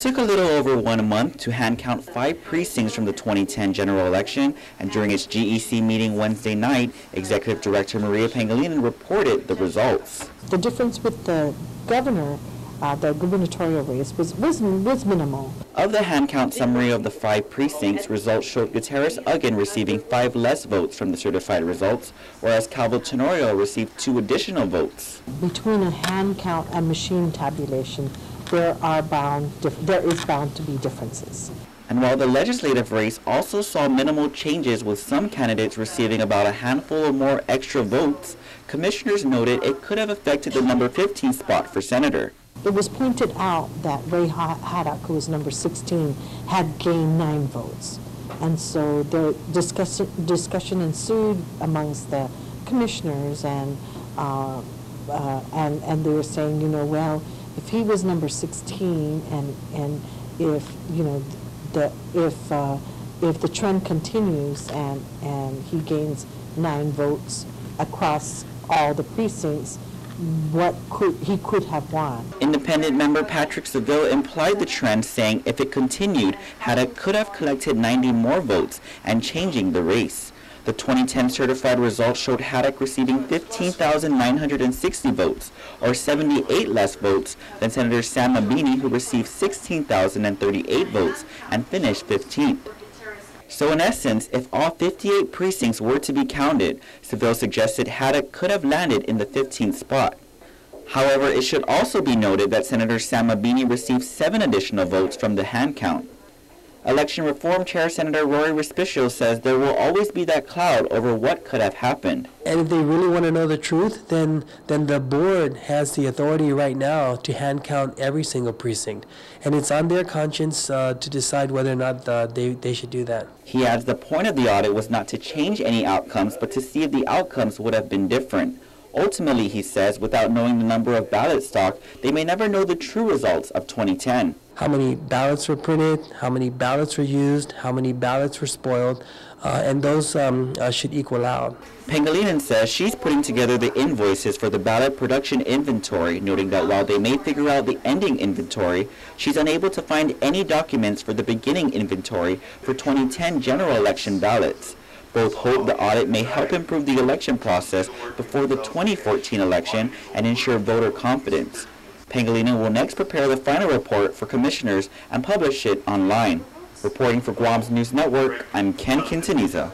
It took a little over 1 month to hand count 5 precincts from the 2010 general election, and during its GEC meeting Wednesday night, Executive Director Maria Pangilinan reported the results. The difference with the governor, the gubernatorial race, was minimal. Of the hand count summary of the 5 precincts, results showed Gutierrez again receiving 5 less votes from the certified results, whereas Calvo Tenorio received 2 additional votes. Between a hand count and machine tabulation, there is bound to be differences. And while the legislative race also saw minimal changes, with some candidates receiving about a handful or more extra votes, commissioners noted it could have affected the number 15 spot for senator. It was pointed out that Ray Haddock, who was number 16, had gained 9 votes. And so the discussion ensued amongst the commissioners, and they were saying, well, if he was number 16, and if the trend continues and he gains 9 votes across all the precincts, he could have won. Independent member Patrick Seville implied the trend, saying if it continued, Haddock could have collected 90 more votes and changing the race. The 2010 certified results showed Haddock receiving 15,960 votes, or 78 less votes than Senator Sam Mabini, who received 16,038 votes and finished 15th. So in essence, if all 58 precincts were to be counted, Seville suggested Haddock could have landed in the 15th spot. However, it should also be noted that Senator Sam Mabini received 7 additional votes from the hand count. Election Reform Chair Senator Rory Respicio says there will always be that cloud over what could have happened. And if they really want to know the truth, then the board has the authority right now to hand count every single precinct. And it's on their conscience to decide whether or not they should do that. He adds the point of the audit was not to change any outcomes, but to see if the outcomes would have been different. Ultimately, he says, without knowing the number of ballot stock, they may never know the true results of 2010. How many ballots were printed, how many ballots were used, how many ballots were spoiled, and those should equal out. Pangilinan says she's putting together the invoices for the ballot production inventory, noting that while they may figure out the ending inventory, she's unable to find any documents for the beginning inventory for 2010 general election ballots. Both hope the audit may help improve the election process before the 2014 election and ensure voter confidence. Pangilinan will next prepare the final report for commissioners and publish it online. Reporting for Guam's News Network, I'm Ken Quintaniza.